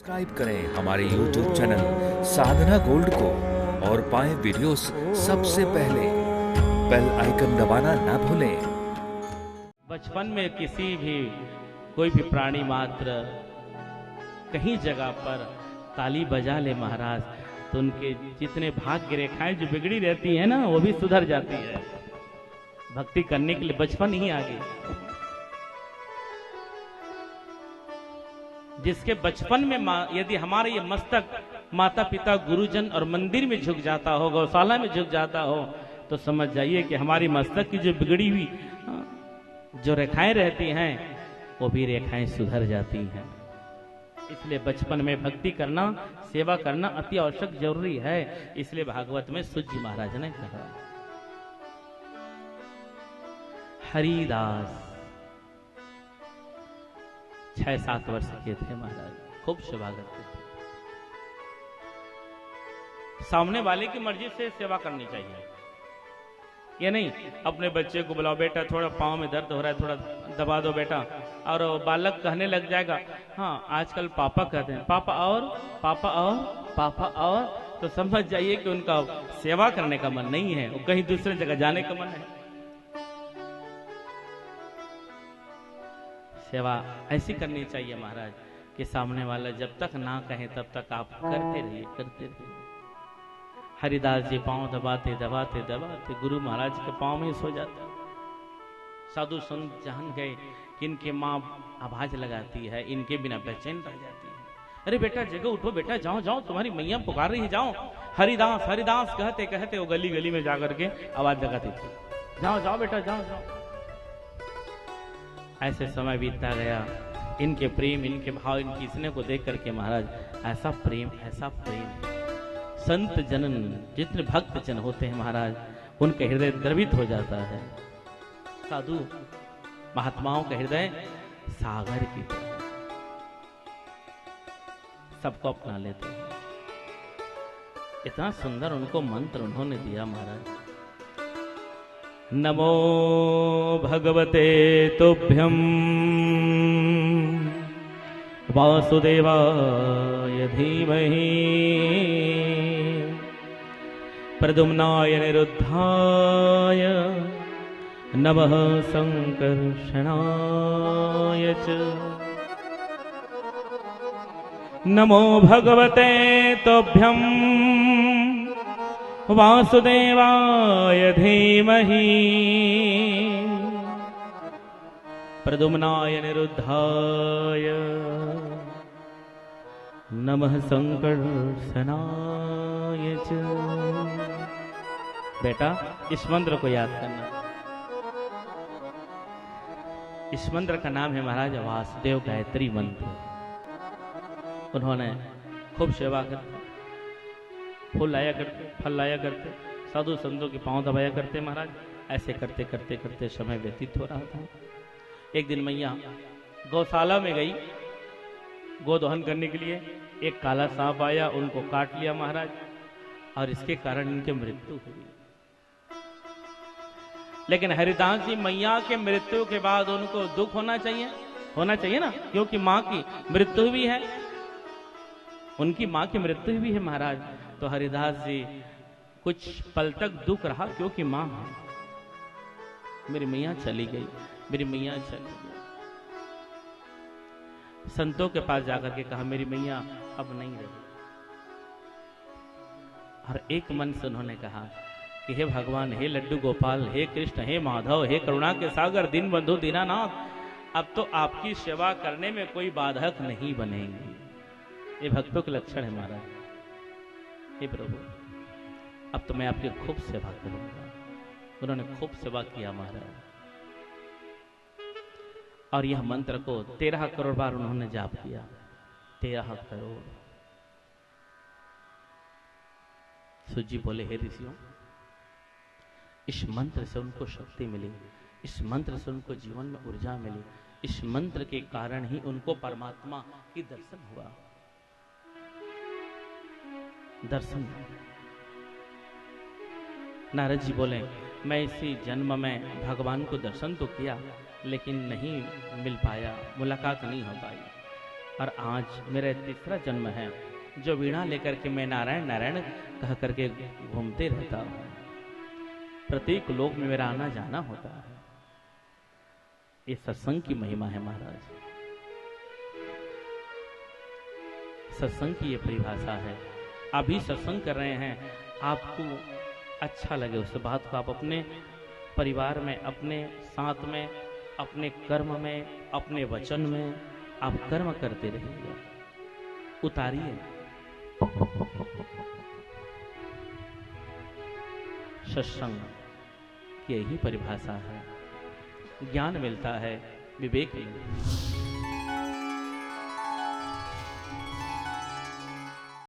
Subscribe करें हमारे YouTube channel साधना gold को और पाएं वीडियोस सबसे पहले। बेल आइकन दबाना ना भूलें। बचपन में किसी भी कोई भी प्राणी मात्र कहीं जगह पर ताली बजा ले महाराज, तो उनके जितने भाग्य रेखाएं जो बिगड़ी रहती है ना, वो भी सुधर जाती है। भक्ति करने के लिए बचपन ही आगे। जिसके बचपन में यदि हमारे ये मस्तक माता पिता गुरुजन और मंदिर में झुक जाता हो, गौशाला में झुक जाता हो, तो समझ जाइए कि हमारी मस्तक की जो बिगड़ी हुई जो रेखाएं रहती हैं, वो भी रेखाएं सुधर जाती हैं। इसलिए बचपन में भक्ति करना, सेवा करना अति आवश्यक जरूरी है। इसलिए भागवत में सूत जी महाराज ने कहा, हरिदास 6-7 वर्ष के थे महाराज, खूब सेवा करते थे। सामने वाले की मर्जी से सेवा करनी चाहिए, ये नहीं अपने बच्चे को बुलाओ, बेटा थोड़ा पाँव में दर्द हो रहा है, थोड़ा दबा दो बेटा, और बालक कहने लग जाएगा, हाँ आजकल पापा कहते हैं, पापा और पापा और पापा और, तो समझ जाइए कि उनका सेवा करने का मन नहीं है, वो कहीं दूसरे जगह जाने का मन है। सेवा ऐसी करनी चाहिए महाराज कि सामने वाला जब तक ना कहे तब तक आप करते रहिए, करते रहिए। हरिदास जी पांव दबाते दबाते दबाते गुरु महाराज के पांव में सो जाते। साधु संत जान गए कि इनके माँ आवाज लगाती है, इनके बिना बेचैन रह जाती है। अरे बेटा जगह उठो, बेटा जाओ जाओ, तुम्हारी मैया पुकार रही है, जाओ। हरिदास हरिदास कहते कहते वो गली गली में जाकर के आवाज लगाती थी, जाओ जाओ बेटा जाओ जाओ। ऐसे समय बीतता गया, इनके प्रेम, इनके भाव, इनकी स्नेह को देख करके महाराज ऐसा प्रेम संत जनन जितने भक्त जन होते हैं महाराज, उनका हृदय द्रवित हो जाता है। साधु महात्माओं का हृदय सागर की तरह सबको अपना लेते हैं। इतना सुंदर उनको मंत्र उन्होंने दिया महाराज, नमो भगवते तुभ्यं वासुदेवाय धीमहि प्रद्युम्नाय निरुद्धाय नमः संकर्षणाय च। नमो भगवते तुभ्यं वासुदेवाय धीमहि प्रद्युम्नाय निरुद्धाय नमः संकर्षणाय च। बेटा इस मंत्र को याद करना। इस मंत्र का नाम है महाराज वासुदेव गायत्री मंत्र। उन्होंने खूब सेवा करते, फूल लाया करते, फल लाया करते, साधु संतों के पांव दबाया करते महाराज। ऐसे करते करते करते समय व्यतीत हो रहा था। एक दिन मैया गौशाला में गई गोदोहन करने के लिए। एक काला सांप आया, उनको काट लिया महाराज, और इसके कारण इनकी मृत्यु हुई। लेकिन हरिदास जी मैया के मृत्यु के बाद उनको दुख होना चाहिए ना, क्योंकि माँ की मृत्यु भी है, उनकी माँ की मृत्यु भी है महाराज। तो हरिदास जी कुछ पल तक दुख रहा, क्योंकि माँ मेरी मैया चली गई, मेरी मैया चली गई। संतों के पास जाकर के कहा मेरी मैया अब नहीं रही, और एक मन से उन्होंने कहा कि हे भगवान, हे लड्डू गोपाल, हे कृष्ण, हे माधव, हे करुणा के सागर, दीन बंधु दीनानाथ, अब तो आपकी सेवा करने में कोई बाधक नहीं बनेंगी। ये भक्तों के लक्षण है महाराज। हे प्रभु, अब तो मैं आपकी खूब सेवा करूंगा। उन्होंने खूब सेवा किया महाराज, और यह मंत्र को 13 करोड़ बार उन्होंने जाप किया। 13 करोड़। सूत जी बोले, हे ऋषियों, इस मंत्र से उनको शक्ति मिली, इस मंत्र से उनको जीवन में ऊर्जा मिली, इस मंत्र के कारण ही उनको परमात्मा की दर्शन हुआ। दर्शन नारद जी बोले, मैं इसी जन्म में भगवान को दर्शन तो किया, लेकिन नहीं मिल पाया, मुलाकात नहीं हो पाई। और आज मेरा तीसरा जन्म है जो वीणा लेकर के मैं नारायण नारायण कह करके घूमते रहता हूँ। प्रत्येक लोक में मेरा आना जाना होता है। ये सत्संग की महिमा है महाराज। सत्संग की ये परिभाषा है। अभी सत्संग कर रहे हैं, आपको अच्छा लगे उस बात को आप अपने परिवार में, अपने साथ में, अपने कर्म में, अपने वचन में आप कर्म करते रहिए, उतारिए। सत्संग की यही परिभाषा है। ज्ञान मिलता है, विवेक मिलता है।